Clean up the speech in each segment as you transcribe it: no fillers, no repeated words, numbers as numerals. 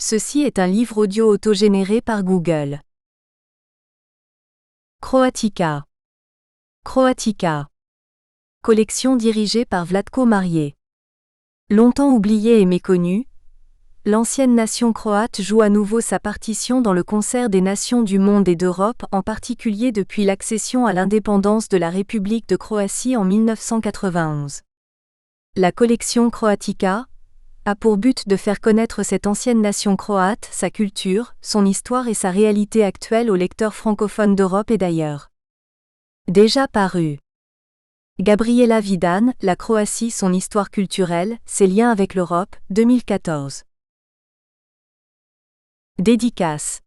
Ceci est un livre audio autogénéré par Google. Croatica. Croatica. Collection dirigée par Vlatko Marier. Longtemps oubliée et méconnue, l'ancienne nation croate joue à nouveau sa partition dans le concert des nations du monde et d'Europe, en particulier depuis l'accession à l'indépendance de la République de Croatie en 1991. La collection Croatica a pour but de faire connaître cette ancienne nation croate, sa culture, son histoire et sa réalité actuelle aux lecteurs francophones d'Europe et d'ailleurs. Déjà paru. Gabriela Vidan, La Croatie, son histoire culturelle, ses liens avec l'Europe, 2014. Dédicace.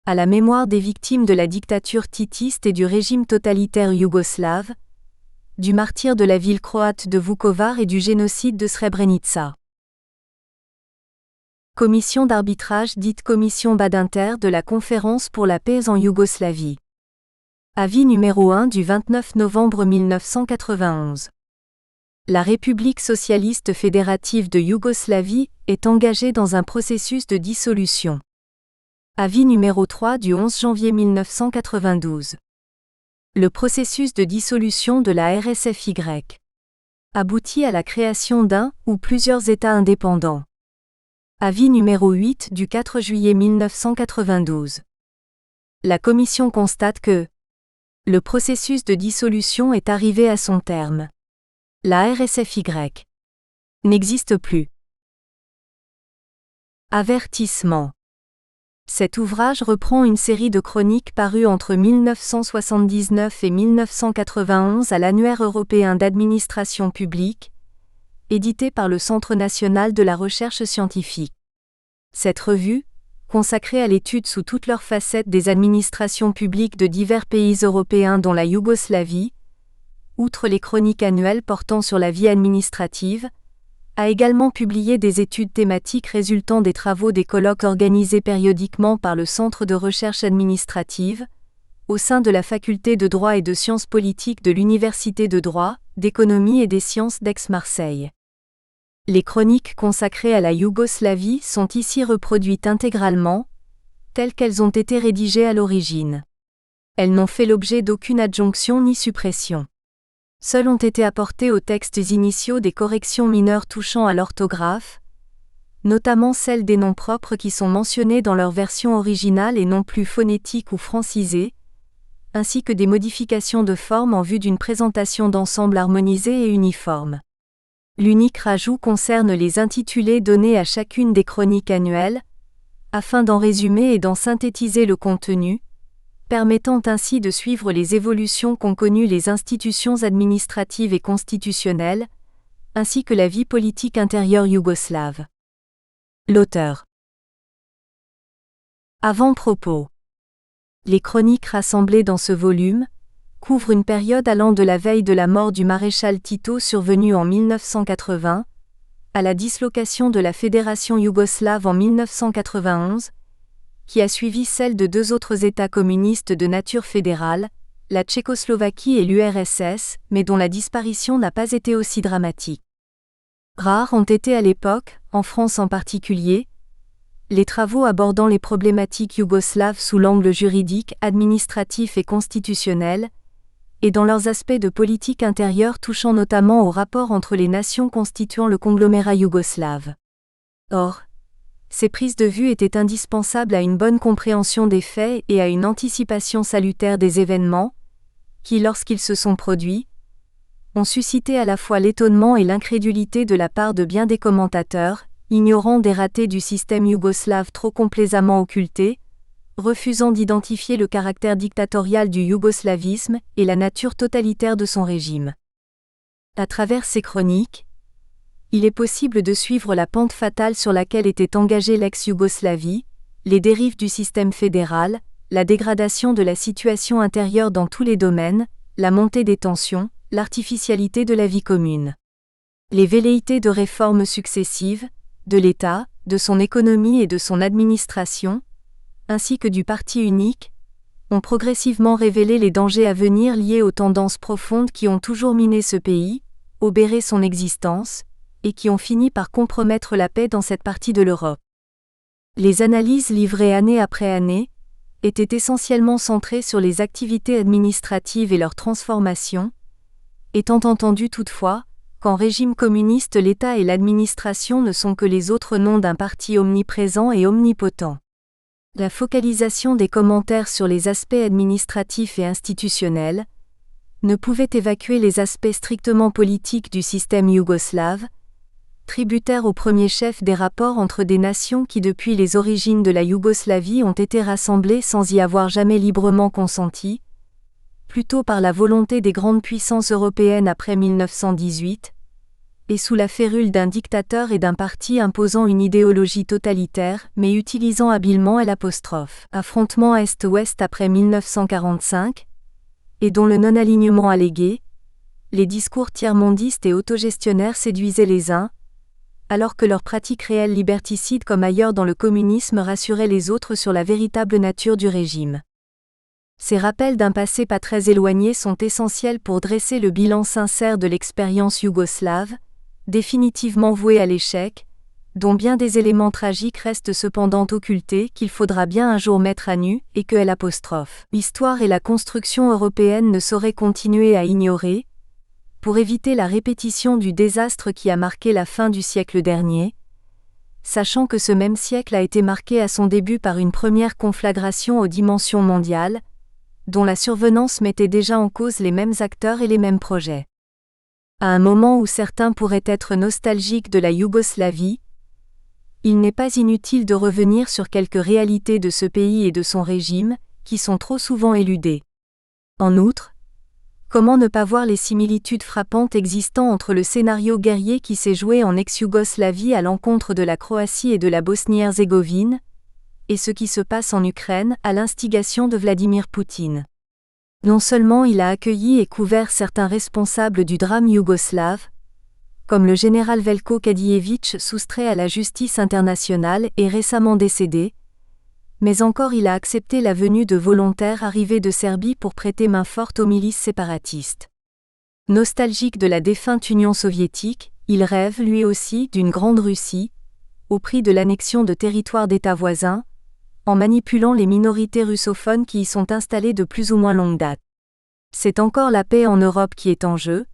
À la mémoire des victimes de la dictature titiste et du régime totalitaire yougoslave, du martyre de la ville croate de Vukovar et du génocide de Srebrenica. Commission d'arbitrage dite Commission Badinter de la Conférence pour la paix en Yougoslavie. Avis numéro 1 du 29 novembre 1991. La République socialiste fédérative de Yougoslavie est engagée dans un processus de dissolution. Avis numéro 3 du 11 janvier 1992. Le processus de dissolution de la RSFY aboutit à la création d'un ou plusieurs États indépendants. Avis numéro 8 du 4 juillet 1992. La Commission constate que le processus de dissolution est arrivé à son terme. La RSFY n'existe plus. Avertissement. Cet ouvrage reprend une série de chroniques parues entre 1979 et 1991 à l'Annuaire européen d'administration publique, édité par le Centre national de la recherche scientifique. Cette revue, consacrée à l'étude sous toutes leurs facettes des administrations publiques de divers pays européens dont la Yougoslavie, outre les chroniques annuelles portant sur la vie administrative, a également publié des études thématiques résultant des travaux des colloques organisés périodiquement par le Centre de recherche administrative, au sein de la faculté de droit et de sciences politiques de l'Université de droit, d'économie et des sciences d'Aix-Marseille. Les chroniques consacrées à la Yougoslavie sont ici reproduites intégralement, telles qu'elles ont été rédigées à l'origine. Elles n'ont fait l'objet d'aucune adjonction ni suppression. Seules ont été apportées aux textes initiaux des corrections mineures touchant à l'orthographe, notamment celles des noms propres qui sont mentionnés dans leur version originale et non plus phonétiques ou francisées, ainsi que des modifications de forme en vue d'une présentation d'ensemble harmonisée et uniforme. L'unique rajout concerne les intitulés donnés à chacune des chroniques annuelles, afin d'en résumer et d'en synthétiser le contenu, permettant ainsi de suivre les évolutions qu'ont connues les institutions administratives et constitutionnelles, ainsi que la vie politique intérieure yougoslave. L'auteur. Avant-propos. Les chroniques rassemblées dans ce volume couvrent une période allant de la veille de la mort du maréchal Tito survenue en 1980, à la dislocation de la Fédération yougoslave en 1991, qui a suivi celle de deux autres États communistes de nature fédérale, la Tchécoslovaquie et l'URSS, mais dont la disparition n'a pas été aussi dramatique. Rares ont été à l'époque, en France en particulier, les travaux abordant les problématiques yougoslaves sous l'angle juridique, administratif et constitutionnel, et dans leurs aspects de politique intérieure touchant notamment au rapport entre les nations constituant le conglomérat yougoslave. Or, ces prises de vue étaient indispensables à une bonne compréhension des faits et à une anticipation salutaire des événements, qui, lorsqu'ils se sont produits, ont suscité à la fois l'étonnement et l'incrédulité de la part de bien des commentateurs, ignorant des ratés du système yougoslave trop complaisamment occulté, refusant d'identifier le caractère dictatorial du yougoslavisme et la nature totalitaire de son régime. À travers ces chroniques, il est possible de suivre la pente fatale sur laquelle était engagée l'ex-Yougoslavie, les dérives du système fédéral, la dégradation de la situation intérieure dans tous les domaines, la montée des tensions, l'artificialité de la vie commune. Les velléités de réformes successives, de l'État, de son économie et de son administration, ainsi que du parti unique, ont progressivement révélé les dangers à venir liés aux tendances profondes qui ont toujours miné ce pays, obéré son existence, et qui ont fini par compromettre la paix dans cette partie de l'Europe. Les analyses livrées année après année étaient essentiellement centrées sur les activités administratives et leur transformation, étant entendu toutefois qu'en régime communiste l'État et l'administration ne sont que les autres noms d'un parti omniprésent et omnipotent. La focalisation des commentaires sur les aspects administratifs et institutionnels ne pouvait évacuer les aspects strictement politiques du système yougoslave, tributaire au premier chef des rapports entre des nations qui depuis les origines de la Yougoslavie ont été rassemblées sans y avoir jamais librement consenti, plutôt par la volonté des grandes puissances européennes après 1918, et sous la férule d'un dictateur et d'un parti imposant une idéologie totalitaire mais utilisant habilement affrontement Est-Ouest après 1945, et dont le non-alignement allégué, les discours tiers-mondistes et autogestionnaires séduisaient les uns, alors que leurs pratiques réelles liberticides comme ailleurs dans le communisme rassuraient les autres sur la véritable nature du régime. Ces rappels d'un passé pas très éloigné sont essentiels pour dresser le bilan sincère de l'expérience yougoslave, définitivement vouée à l'échec, dont bien des éléments tragiques restent cependant occultés qu'il faudra bien un jour mettre à nu, et que l'histoire et la construction européenne ne sauraient continuer à ignorer, pour éviter la répétition du désastre qui a marqué la fin du siècle dernier, sachant que ce même siècle a été marqué à son début par une première conflagration aux dimensions mondiales, dont la survenance mettait déjà en cause les mêmes acteurs et les mêmes projets. À un moment où certains pourraient être nostalgiques de la Yougoslavie, il n'est pas inutile de revenir sur quelques réalités de ce pays et de son régime, qui sont trop souvent éludées. En outre, comment ne pas voir les similitudes frappantes existant entre le scénario guerrier qui s'est joué en ex-Yougoslavie à l'encontre de la Croatie et de la Bosnie-Herzégovine, et ce qui se passe en Ukraine à l'instigation de Vladimir Poutine. Non seulement il a accueilli et couvert certains responsables du drame yougoslave, comme le général Veljko Kadijević soustrait à la justice internationale et récemment décédé, mais encore il a accepté la venue de volontaires arrivés de Serbie pour prêter main forte aux milices séparatistes. Nostalgique de la défunte Union soviétique, il rêve lui aussi d'une grande Russie, au prix de l'annexion de territoires d'États voisins, en manipulant les minorités russophones qui y sont installées de plus ou moins longue date. C'est encore la paix en Europe qui est en jeu,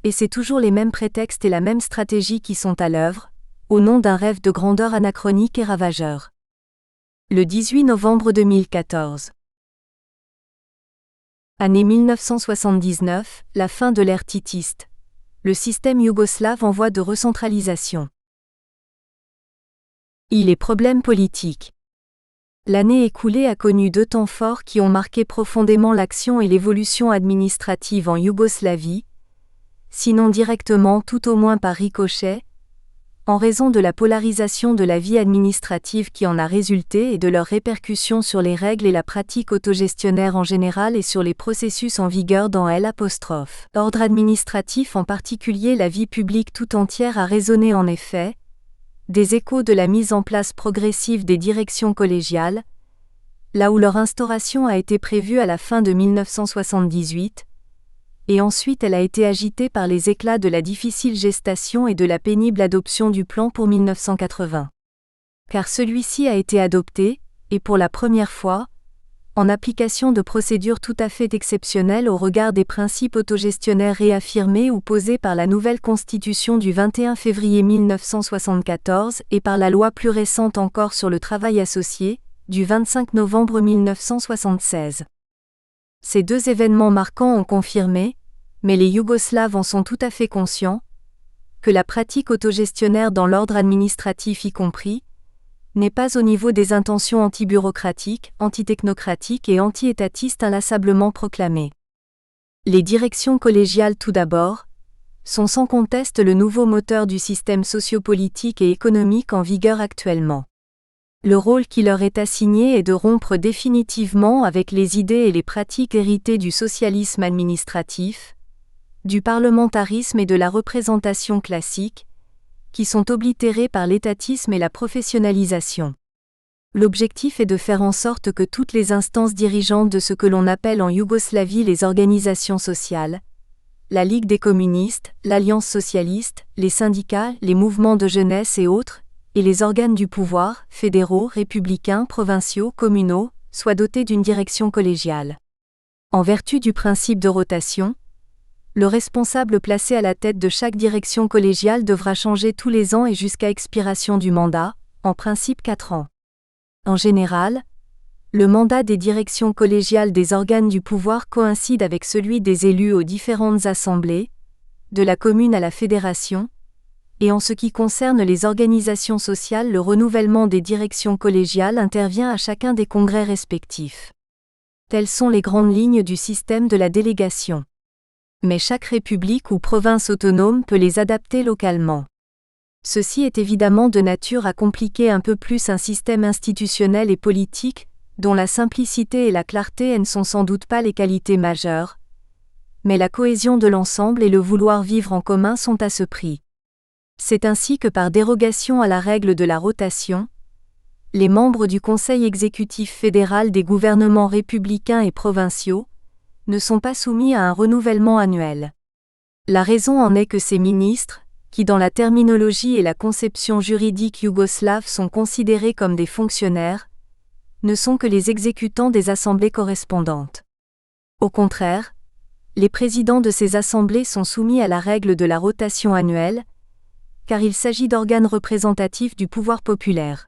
et c'est toujours les mêmes prétextes et la même stratégie qui sont à l'œuvre, au nom d'un rêve de grandeur anachronique et ravageur. Le 18 novembre 2014. Année 1979, la fin de l'ère titiste. Le système yougoslave en voie de recentralisation. Les problèmes politiques. L'année écoulée a connu deux temps forts qui ont marqué profondément l'action et l'évolution administrative en Yougoslavie, sinon directement tout au moins par ricochet, en raison de la polarisation de la vie administrative qui en a résulté et de leurs répercussions sur les règles et la pratique autogestionnaire en général et sur les processus en vigueur dans l'ordre administratif en particulier. La vie publique tout entière a résonné en effet, des échos de la mise en place progressive des directions collégiales, là où leur instauration a été prévue à la fin de 1978, et ensuite elle a été agitée par les éclats de la difficile gestation et de la pénible adoption du plan pour 1980. Car celui-ci a été adopté, et pour la première fois, en application de procédures tout à fait exceptionnelles au regard des principes autogestionnaires réaffirmés ou posés par la nouvelle Constitution du 21 février 1974 et par la loi plus récente encore sur le travail associé, du 25 novembre 1976. Ces deux événements marquants ont confirmé, mais les Yougoslaves en sont tout à fait conscients, que la pratique autogestionnaire dans l'ordre administratif y compris, n'est pas au niveau des intentions anti-bureaucratiques, anti-technocratiques et anti-étatistes inlassablement proclamées. Les directions collégiales tout d'abord, sont sans conteste le nouveau moteur du système sociopolitique et économique en vigueur actuellement. Le rôle qui leur est assigné est de rompre définitivement avec les idées et les pratiques héritées du socialisme administratif, du parlementarisme et de la représentation classique, qui sont oblitérés par l'étatisme et la professionnalisation. L'objectif est de faire en sorte que toutes les instances dirigeantes de ce que l'on appelle en Yougoslavie les organisations sociales, la Ligue des communistes, l'Alliance socialiste, les syndicats, les mouvements de jeunesse et autres, et les organes du pouvoir, fédéraux, républicains, provinciaux, communaux, soient dotés d'une direction collégiale. En vertu du principe de rotation, le responsable placé à la tête de chaque direction collégiale devra changer tous les ans et jusqu'à expiration du mandat, en principe 4 ans. En général, le mandat des directions collégiales des organes du pouvoir coïncide avec celui des élus aux différentes assemblées, de la commune à la fédération, et en ce qui concerne les organisations sociales, le renouvellement des directions collégiales intervient à chacun des congrès respectifs. Telles sont les grandes lignes du système de la délégation. Mais chaque république ou province autonome peut les adapter localement. Ceci est évidemment de nature à compliquer un peu plus un système institutionnel et politique, dont la simplicité et la clarté ne sont sans doute pas les qualités majeures, mais la cohésion de l'ensemble et le vouloir vivre en commun sont à ce prix. C'est ainsi que par dérogation à la règle de la rotation, les membres du Conseil exécutif fédéral des gouvernements républicains et provinciaux ne sont pas soumis à un renouvellement annuel. La raison en est que ces ministres, qui dans la terminologie et la conception juridique yougoslave sont considérés comme des fonctionnaires, ne sont que les exécutants des assemblées correspondantes. Au contraire, les présidents de ces assemblées sont soumis à la règle de la rotation annuelle, car il s'agit d'organes représentatifs du pouvoir populaire.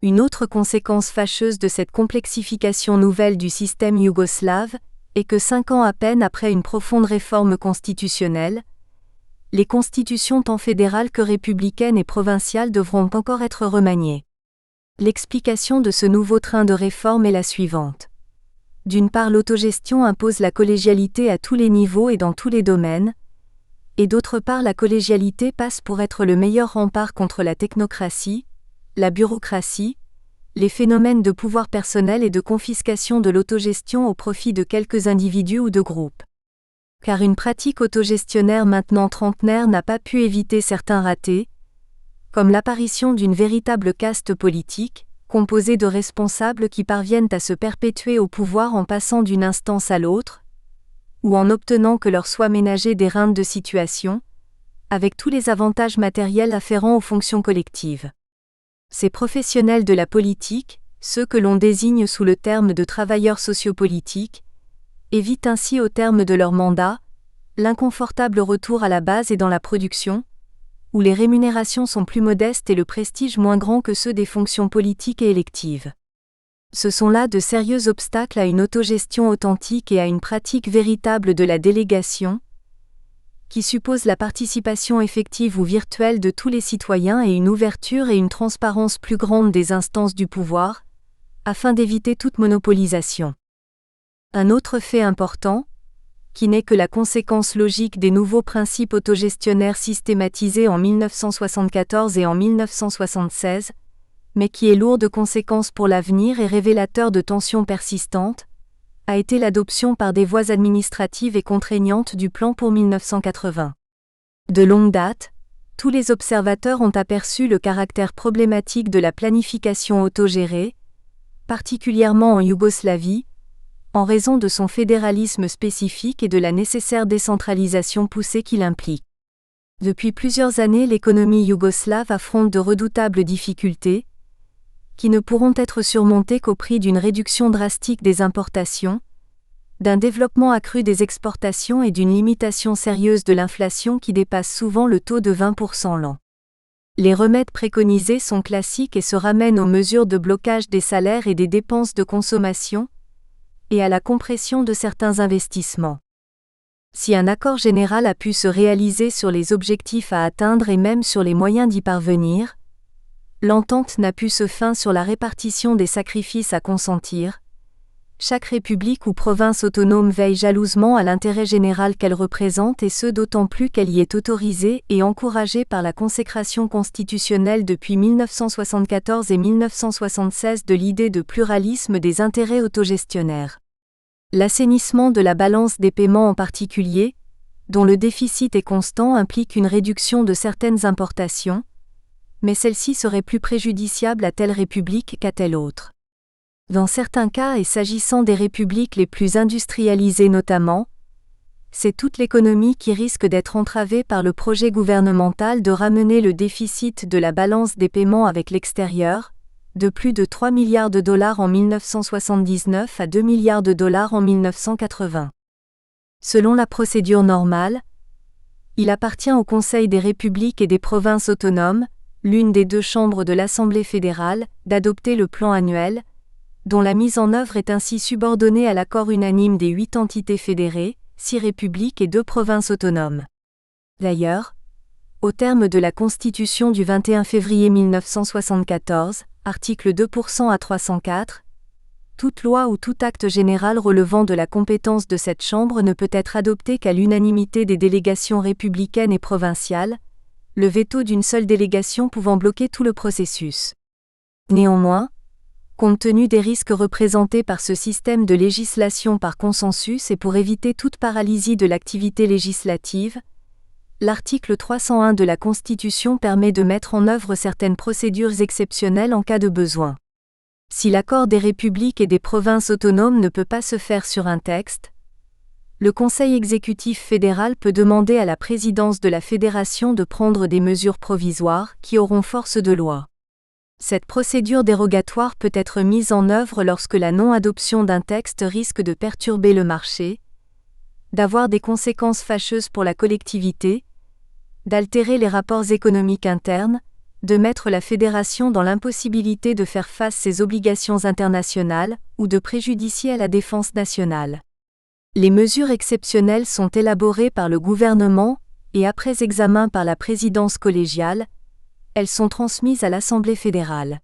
Une autre conséquence fâcheuse de cette complexification nouvelle du système yougoslave est que 5 ans à peine après une profonde réforme constitutionnelle, les constitutions tant fédérales que républicaines et provinciales devront encore être remaniées. L'explication de ce nouveau train de réforme est la suivante. D'une part, l'autogestion impose la collégialité à tous les niveaux et dans tous les domaines, et d'autre part, la collégialité passe pour être le meilleur rempart contre la technocratie, la bureaucratie, les phénomènes de pouvoir personnel et de confiscation de l'autogestion au profit de quelques individus ou de groupes. Car une pratique autogestionnaire maintenant trentenaire n'a pas pu éviter certains ratés, comme l'apparition d'une véritable caste politique, composée de responsables qui parviennent à se perpétuer au pouvoir en passant d'une instance à l'autre, ou en obtenant que leur soient ménagées des rentes de situation, avec tous les avantages matériels afférents aux fonctions collectives. Ces professionnels de la politique, ceux que l'on désigne sous le terme de travailleurs sociopolitiques, évitent ainsi au terme de leur mandat, l'inconfortable retour à la base et dans la production, où les rémunérations sont plus modestes et le prestige moins grand que ceux des fonctions politiques et électives. Ce sont là de sérieux obstacles à une autogestion authentique et à une pratique véritable de la délégation, qui suppose la participation effective ou virtuelle de tous les citoyens et une ouverture et une transparence plus grande des instances du pouvoir, afin d'éviter toute monopolisation. Un autre fait important, qui n'est que la conséquence logique des nouveaux principes autogestionnaires systématisés en 1974 et en 1976, mais qui est lourd de conséquences pour l'avenir et révélateur de tensions persistantes, a été l'adoption par des voies administratives et contraignantes du plan pour 1980. De longue date, tous les observateurs ont aperçu le caractère problématique de la planification autogérée, particulièrement en Yougoslavie, en raison de son fédéralisme spécifique et de la nécessaire décentralisation poussée qu'il implique. Depuis plusieurs années, l'économie yougoslave affronte de redoutables difficultés, qui ne pourront être surmontées qu'au prix d'une réduction drastique des importations, d'un développement accru des exportations et d'une limitation sérieuse de l'inflation qui dépasse souvent le taux de 20% l'an. Les remèdes préconisés sont classiques et se ramènent aux mesures de blocage des salaires et des dépenses de consommation, et à la compression de certains investissements. Si un accord général a pu se réaliser sur les objectifs à atteindre et même sur les moyens d'y parvenir, l'entente n'a pu se faire sur la répartition des sacrifices à consentir. Chaque république ou province autonome veille jalousement à l'intérêt général qu'elle représente et ce d'autant plus qu'elle y est autorisée et encouragée par la consécration constitutionnelle depuis 1974 et 1976 de l'idée de pluralisme des intérêts autogestionnaires. L'assainissement de la balance des paiements en particulier, dont le déficit est constant, implique une réduction de certaines importations, mais celle-ci serait plus préjudiciable à telle république qu'à telle autre. Dans certains cas et s'agissant des républiques les plus industrialisées notamment, c'est toute l'économie qui risque d'être entravée par le projet gouvernemental de ramener le déficit de la balance des paiements avec l'extérieur, de plus de 3 milliards de dollars en 1979 à 2 milliards de dollars en 1980. Selon la procédure normale, il appartient au Conseil des républiques et des provinces autonomes, l'une des deux chambres de l'Assemblée fédérale, d'adopter le plan annuel, dont la mise en œuvre est ainsi subordonnée à l'accord unanime des 8 entités fédérées, 6 républiques et 2 provinces autonomes. D'ailleurs, au terme de la Constitution du 21 février 1974, article 2% à 304, toute loi ou tout acte général relevant de la compétence de cette Chambre ne peut être adopté qu'à l'unanimité des délégations républicaines et provinciales, le veto d'une seule délégation pouvant bloquer tout le processus. Néanmoins, compte tenu des risques représentés par ce système de législation par consensus et pour éviter toute paralysie de l'activité législative, l'article 301 de la Constitution permet de mettre en œuvre certaines procédures exceptionnelles en cas de besoin. Si l'accord des républiques et des provinces autonomes ne peut pas se faire sur un texte, le Conseil exécutif fédéral peut demander à la présidence de la Fédération de prendre des mesures provisoires qui auront force de loi. Cette procédure dérogatoire peut être mise en œuvre lorsque la non-adoption d'un texte risque de perturber le marché, d'avoir des conséquences fâcheuses pour la collectivité, d'altérer les rapports économiques internes, de mettre la fédération dans l'impossibilité de faire face à ses obligations internationales ou de préjudicier à la défense nationale. Les mesures exceptionnelles sont élaborées par le gouvernement et après examen par la présidence collégiale, elles sont transmises à l'Assemblée fédérale.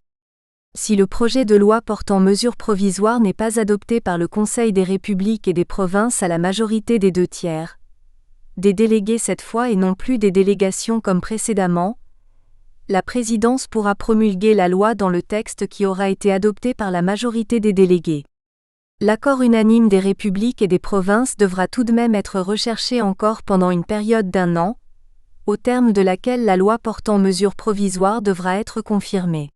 Si le projet de loi portant mesures provisoires n'est pas adopté par le Conseil des républiques et des provinces à la majorité des 2/3, des délégués cette fois et non plus des délégations comme précédemment, la présidence pourra promulguer la loi dans le texte qui aura été adopté par la majorité des délégués. L'accord unanime des républiques et des provinces devra tout de même être recherché encore pendant une période d'1 an, au terme de laquelle la loi portant mesures provisoires devra être confirmée.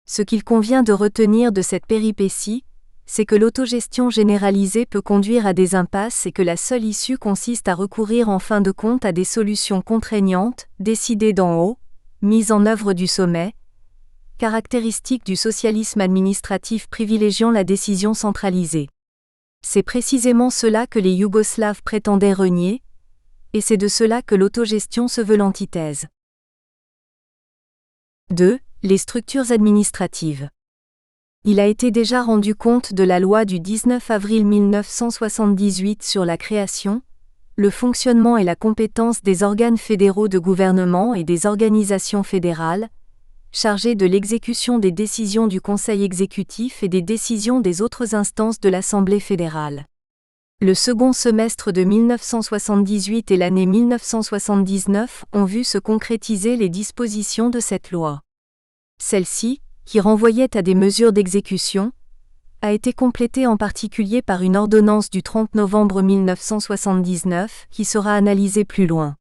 Ce qu'il convient de retenir de cette péripétie, c'est que l'autogestion généralisée peut conduire à des impasses et que la seule issue consiste à recourir en fin de compte à des solutions contraignantes, décidées d'en haut, mises en œuvre du sommet, caractéristique du socialisme administratif privilégiant la décision centralisée. C'est précisément cela que les Yougoslaves prétendaient renier, et c'est de cela que l'autogestion se veut l'antithèse. 2. Les structures administratives. Il a été déjà rendu compte de la loi du 19 avril 1978 sur la création, le fonctionnement et la compétence des organes fédéraux de gouvernement et des organisations fédérales, chargés de l'exécution des décisions du Conseil exécutif et des décisions des autres instances de l'Assemblée fédérale. Le second semestre de 1978 et l'année 1979 ont vu se concrétiser les dispositions de cette loi. Celle-ci, qui renvoyait à des mesures d'exécution, a été complétée en particulier par une ordonnance du 30 novembre 1979 qui sera analysée plus loin.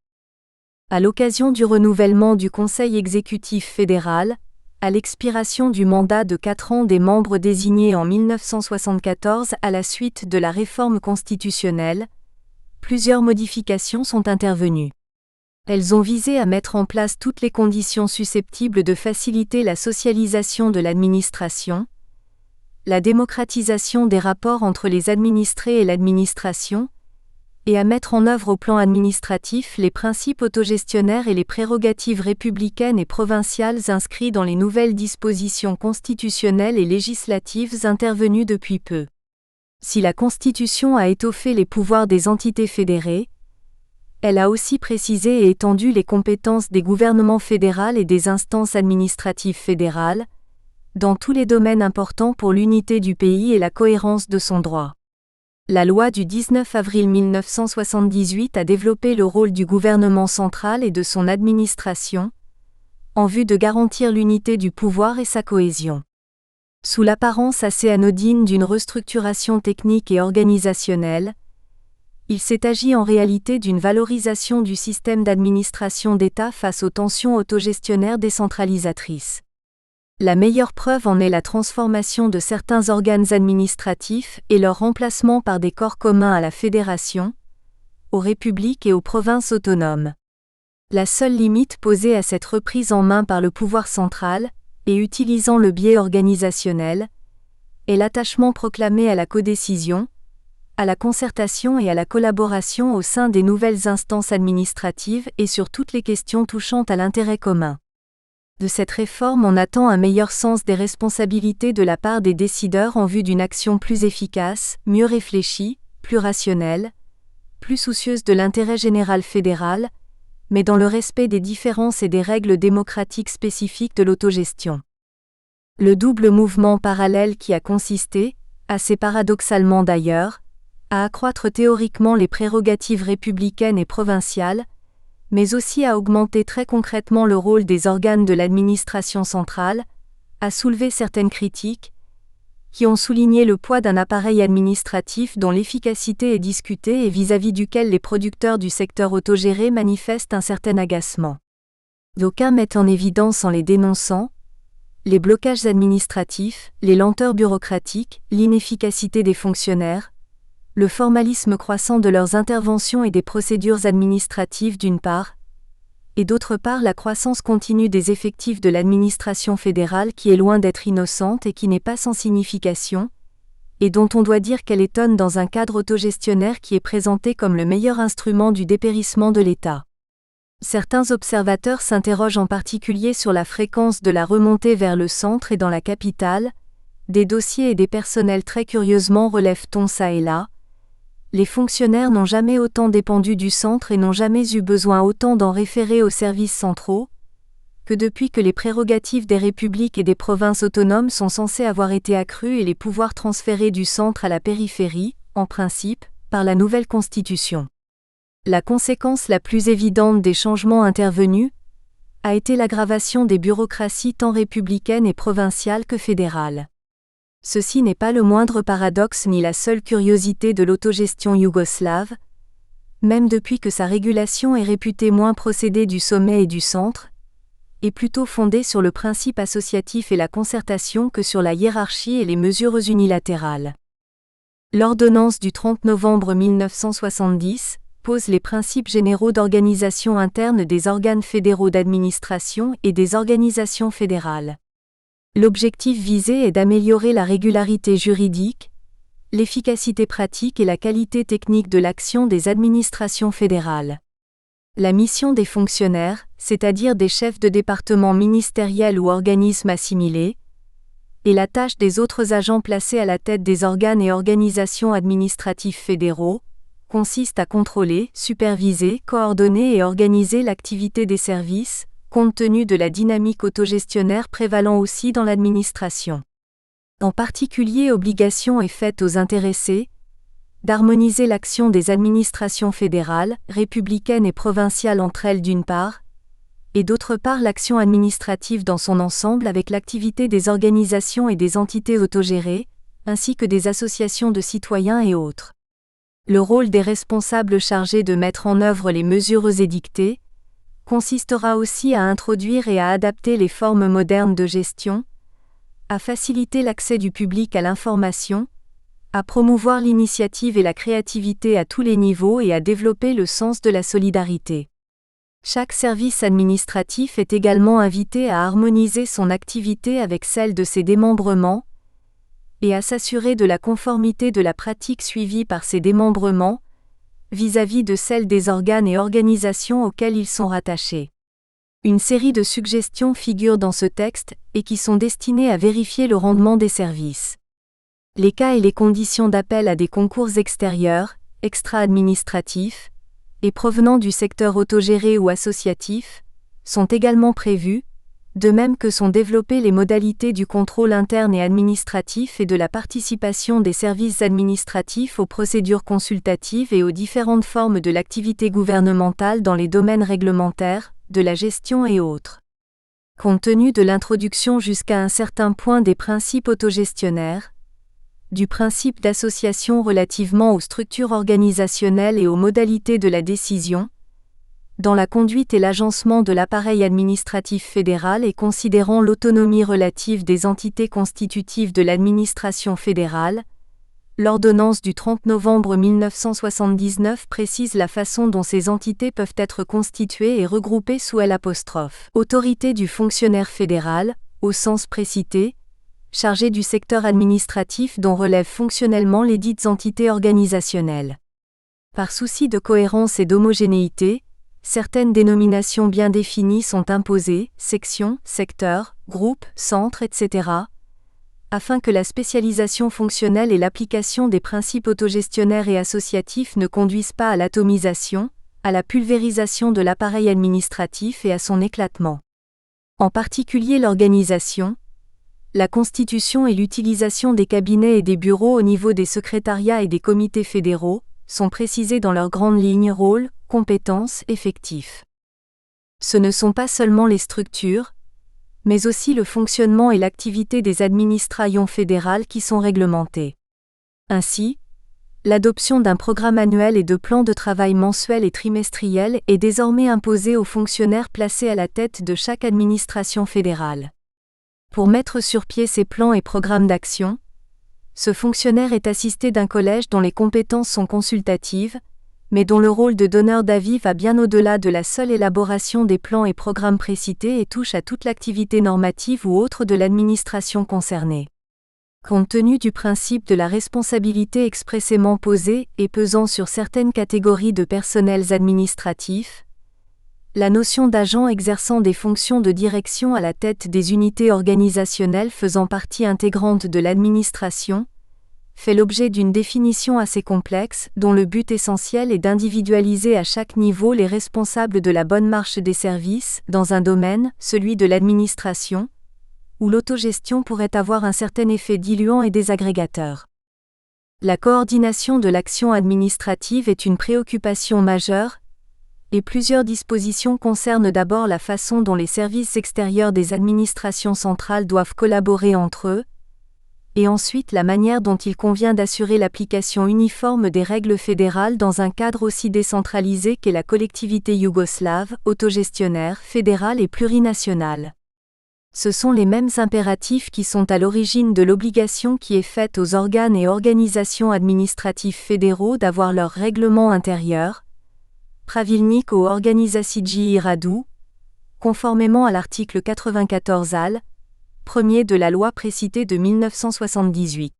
À l'occasion du renouvellement du Conseil exécutif fédéral, à l'expiration du mandat de 4 ans des membres désignés en 1974 à la suite de la réforme constitutionnelle, plusieurs modifications sont intervenues. Elles ont visé à mettre en place toutes les conditions susceptibles de faciliter la socialisation de l'administration, la démocratisation des rapports entre les administrés et l'administration, et à mettre en œuvre au plan administratif les principes autogestionnaires et les prérogatives républicaines et provinciales inscrits dans les nouvelles dispositions constitutionnelles et législatives intervenues depuis peu. Si la Constitution a étoffé les pouvoirs des entités fédérées, elle a aussi précisé et étendu les compétences des gouvernements fédéraux et des instances administratives fédérales, dans tous les domaines importants pour l'unité du pays et la cohérence de son droit. La loi du 19 avril 1978 a développé le rôle du gouvernement central et de son administration, en vue de garantir l'unité du pouvoir et sa cohésion. Sous l'apparence assez anodine d'une restructuration technique et organisationnelle, il s'est agi en réalité d'une valorisation du système d'administration d'État face aux tensions autogestionnaires décentralisatrices. La meilleure preuve en est la transformation de certains organes administratifs et leur remplacement par des corps communs à la Fédération, aux républiques et aux provinces autonomes. La seule limite posée à cette reprise en main par le pouvoir central, et utilisant le biais organisationnel, est l'attachement proclamé à la codécision, à la concertation et à la collaboration au sein des nouvelles instances administratives et sur toutes les questions touchant à l'intérêt commun. De cette réforme, on attend un meilleur sens des responsabilités de la part des décideurs en vue d'une action plus efficace, mieux réfléchie, plus rationnelle, plus soucieuse de l'intérêt général fédéral, mais dans le respect des différences et des règles démocratiques spécifiques de l'autogestion. Le double mouvement parallèle qui a consisté, assez paradoxalement d'ailleurs, à accroître théoriquement les prérogatives républicaines et provinciales, mais aussi à augmenter très concrètement le rôle des organes de l'administration centrale, a soulevé certaines critiques, qui ont souligné le poids d'un appareil administratif dont l'efficacité est discutée et vis-à-vis duquel les producteurs du secteur autogéré manifestent un certain agacement. D'aucuns mettent en évidence en les dénonçant les blocages administratifs, les lenteurs bureaucratiques, l'inefficacité des fonctionnaires, le formalisme croissant de leurs interventions et des procédures administratives d'une part, et d'autre part la croissance continue des effectifs de l'administration fédérale qui est loin d'être innocente et qui n'est pas sans signification, et dont on doit dire qu'elle étonne dans un cadre autogestionnaire qui est présenté comme le meilleur instrument du dépérissement de l'État. Certains observateurs s'interrogent en particulier sur la fréquence de la remontée vers le centre et dans la capitale, des dossiers et des personnels très curieusement relève-t-on ça et là. Les fonctionnaires n'ont jamais autant dépendu du centre et n'ont jamais eu besoin autant d'en référer aux services centraux, que depuis que les prérogatives des républiques et des provinces autonomes sont censées avoir été accrues et les pouvoirs transférés du centre à la périphérie, en principe, par la nouvelle Constitution. La conséquence la plus évidente des changements intervenus a été l'aggravation des bureaucraties tant républicaines et provinciales que fédérales. Ceci n'est pas le moindre paradoxe ni la seule curiosité de l'autogestion yougoslave, même depuis que sa régulation est réputée moins procédée du sommet et du centre, et plutôt fondée sur le principe associatif et la concertation que sur la hiérarchie et les mesures unilatérales. L'ordonnance du 30 novembre 1970 pose les principes généraux d'organisation interne des organes fédéraux d'administration et des organisations fédérales. L'objectif visé est d'améliorer la régularité juridique, l'efficacité pratique et la qualité technique de l'action des administrations fédérales. La mission des fonctionnaires, c'est-à-dire des chefs de département ministériels ou organismes assimilés, et la tâche des autres agents placés à la tête des organes et organisations administratifs fédéraux, consiste à contrôler, superviser, coordonner et organiser l'activité des services, compte tenu de la dynamique autogestionnaire prévalant aussi dans l'administration. En particulier, obligation est faite aux intéressés d'harmoniser l'action des administrations fédérales, républicaines et provinciales entre elles d'une part, et d'autre part l'action administrative dans son ensemble avec l'activité des organisations et des entités autogérées, ainsi que des associations de citoyens et autres. Le rôle des responsables chargés de mettre en œuvre les mesures édictées consistera aussi à introduire et à adapter les formes modernes de gestion, à faciliter l'accès du public à l'information, à promouvoir l'initiative et la créativité à tous les niveaux et à développer le sens de la solidarité. Chaque service administratif est également invité à harmoniser son activité avec celle de ses démembrements et à s'assurer de la conformité de la pratique suivie par ces démembrements vis-à-vis de celle des organes et organisations auxquels ils sont rattachés. Une série de suggestions figurent dans ce texte et qui sont destinées à vérifier le rendement des services. Les cas et les conditions d'appel à des concours extérieurs, extra-administratifs, et provenant du secteur autogéré ou associatif, sont également prévus, de même que sont développées les modalités du contrôle interne et administratif et de la participation des services administratifs aux procédures consultatives et aux différentes formes de l'activité gouvernementale dans les domaines réglementaires, de la gestion et autres. Compte tenu de l'introduction jusqu'à un certain point des principes autogestionnaires, du principe d'association relativement aux structures organisationnelles et aux modalités de la décision, dans la conduite et l'agencement de l'appareil administratif fédéral et considérant l'autonomie relative des entités constitutives de l'administration fédérale, L'ordonnance du 30 novembre 1979 précise la façon dont ces entités peuvent être constituées et regroupées sous L'. Autorité du fonctionnaire fédéral, au sens précité, chargée du secteur administratif dont relèvent fonctionnellement les dites entités organisationnelles. Par souci de cohérence et d'homogénéité, certaines dénominations bien définies sont imposées, sections, secteurs, groupes, centres, etc., afin que la spécialisation fonctionnelle et l'application des principes autogestionnaires et associatifs ne conduisent pas à l'atomisation, à la pulvérisation de l'appareil administratif et à son éclatement. En particulier l'organisation, la constitution et l'utilisation des cabinets et des bureaux au niveau des secrétariats et des comités fédéraux sont précisés dans leurs grandes lignes rôles, compétences, effectifs. Ce ne sont pas seulement les structures, mais aussi le fonctionnement et l'activité des administrations fédérales qui sont réglementés. Ainsi, l'adoption d'un programme annuel et de plans de travail mensuels et trimestriels est désormais imposée aux fonctionnaires placés à la tête de chaque administration fédérale. Pour mettre sur pied ces plans et programmes d'action, ce fonctionnaire est assisté d'un collège dont les compétences sont consultatives, mais dont le rôle de donneur d'avis va bien au-delà de la seule élaboration des plans et programmes précités et touche à toute l'activité normative ou autre de l'administration concernée. Compte tenu du principe de la responsabilité expressément posée et pesant sur certaines catégories de personnels administratifs, la notion d'agent exerçant des fonctions de direction à la tête des unités organisationnelles faisant partie intégrante de l'administration, fait l'objet d'une définition assez complexe, dont le but essentiel est d'individualiser à chaque niveau les responsables de la bonne marche des services, dans un domaine, celui de l'administration, où l'autogestion pourrait avoir un certain effet diluant et désagrégateur. La coordination de l'action administrative est une préoccupation majeure, et plusieurs dispositions concernent d'abord la façon dont les services extérieurs des administrations centrales doivent collaborer entre eux, et ensuite la manière dont il convient d'assurer l'application uniforme des règles fédérales dans un cadre aussi décentralisé qu'est la collectivité yougoslave, autogestionnaire, fédérale et plurinationale. Ce sont les mêmes impératifs qui sont à l'origine de l'obligation qui est faite aux organes et organisations administratifs fédéraux d'avoir leur règlement intérieur, Pravilnik o organizaciji radu, conformément à l'article 94 AL, premier de la loi précitée de 1978.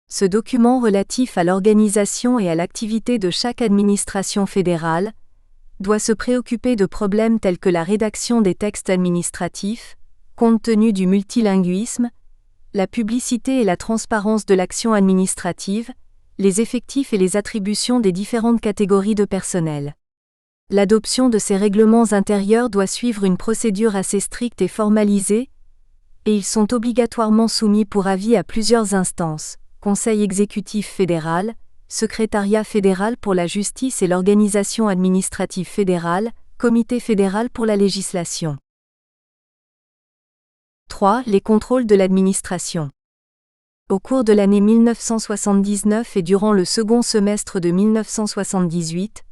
Ce document relatif à l'organisation et à l'activité de chaque administration fédérale doit se préoccuper de problèmes tels que la rédaction des textes administratifs, compte tenu du multilinguisme, la publicité et la transparence de l'action administrative, les effectifs et les attributions des différentes catégories de personnel. L'adoption de ces règlements intérieurs doit suivre une procédure assez stricte et formalisée, et ils sont obligatoirement soumis pour avis à plusieurs instances, Conseil exécutif fédéral, Secrétariat fédéral pour la justice et l'organisation administrative fédérale, Comité fédéral pour la législation. 3. Les contrôles de l'administration. Au cours de l'année 1979 et durant le second semestre de 1978,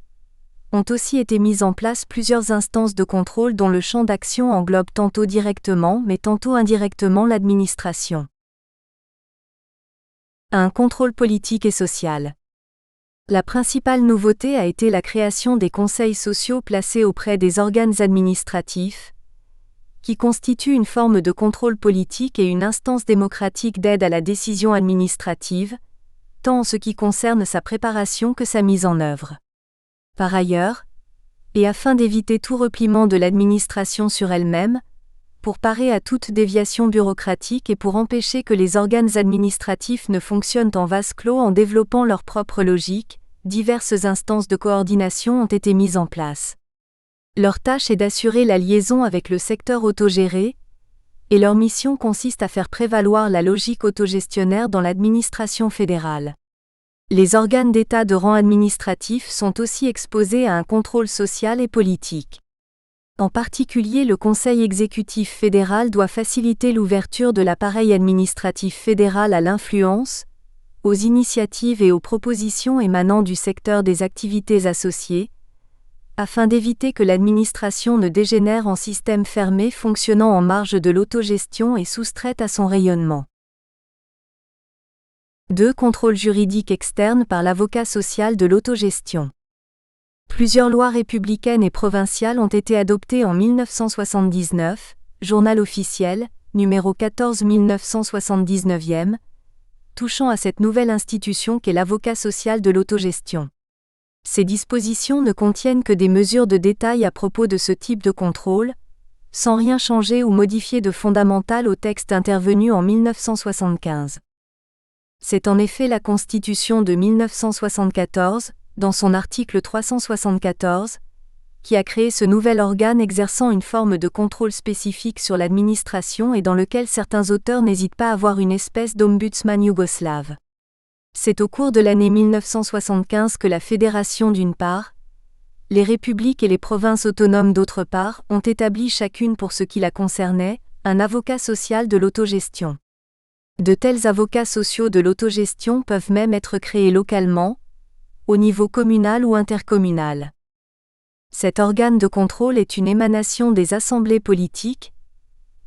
ont aussi été mises en place plusieurs instances de contrôle dont le champ d'action englobe tantôt directement mais tantôt indirectement l'administration. 1. Contrôle politique et social. La principale nouveauté a été la création des conseils sociaux placés auprès des organes administratifs, qui constituent une forme de contrôle politique et une instance démocratique d'aide à la décision administrative, tant en ce qui concerne sa préparation que sa mise en œuvre. Par ailleurs, et afin d'éviter tout repliement de l'administration sur elle-même, pour parer à toute déviation bureaucratique et pour empêcher que les organes administratifs ne fonctionnent en vase clos en développant leur propre logique, diverses instances de coordination ont été mises en place. Leur tâche est d'assurer la liaison avec le secteur autogéré, et leur mission consiste à faire prévaloir la logique autogestionnaire dans l'administration fédérale. Les organes d'État de rang administratif sont aussi exposés à un contrôle social et politique. En particulier, le Conseil exécutif fédéral doit faciliter l'ouverture de l'appareil administratif fédéral à l'influence, aux initiatives et aux propositions émanant du secteur des activités associées, afin d'éviter que l'administration ne dégénère en système fermé fonctionnant en marge de l'autogestion et soustraite à son rayonnement. 2. Contrôle juridique externe par l'avocat social de l'autogestion. Plusieurs lois républicaines et provinciales ont été adoptées en 1979, Journal officiel, numéro 14 1979e, touchant à cette nouvelle institution qu'est l'avocat social de l'autogestion. Ces dispositions ne contiennent que des mesures de détail à propos de ce type de contrôle, sans rien changer ou modifier de fondamental au texte intervenu en 1975. C'est en effet la Constitution de 1974, dans son article 374, qui a créé ce nouvel organe exerçant une forme de contrôle spécifique sur l'administration et dans lequel certains auteurs n'hésitent pas à voir une espèce d'ombudsman yougoslave. C'est au cours de l'année 1975 que la Fédération d'une part, les républiques et les provinces autonomes d'autre part ont établi chacune pour ce qui la concernait, un avocat social de l'autogestion. De tels avocats sociaux de l'autogestion peuvent même être créés localement, au niveau communal ou intercommunal. Cet organe de contrôle est une émanation des assemblées politiques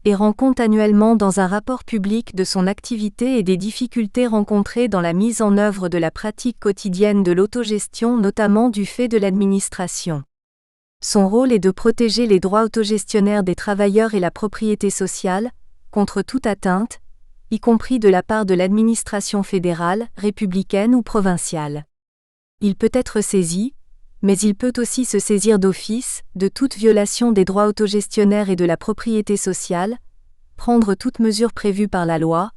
et rend compte annuellement dans un rapport public de son activité et des difficultés rencontrées dans la mise en œuvre de la pratique quotidienne de l'autogestion, notamment du fait de l'administration. Son rôle est de protéger les droits autogestionnaires des travailleurs et la propriété sociale, contre toute atteinte, y compris de la part de l'administration fédérale, républicaine ou provinciale. Il peut être saisi, mais il peut aussi se saisir d'office, de toute violation des droits autogestionnaires et de la propriété sociale, prendre toute mesure prévue par la loi,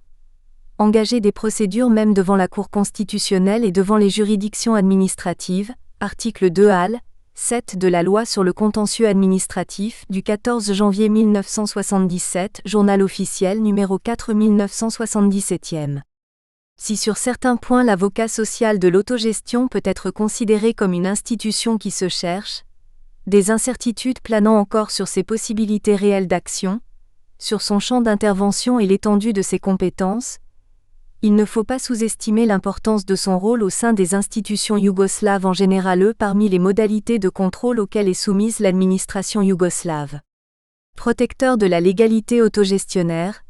engager des procédures même devant la Cour constitutionnelle et devant les juridictions administratives, article 2 al. 7 de la loi sur le contentieux administratif du 14 janvier 1977, Journal officiel numéro 4 1977e. Si sur certains points l'avocat social de l'autogestion peut être considéré comme une institution qui se cherche, des incertitudes planant encore sur ses possibilités réelles d'action, sur son champ d'intervention et l'étendue de ses compétences, il ne faut pas sous-estimer l'importance de son rôle au sein des institutions yougoslaves en général parmi les modalités de contrôle auxquelles est soumise l'administration yougoslave. Protecteur de la légalité autogestionnaire,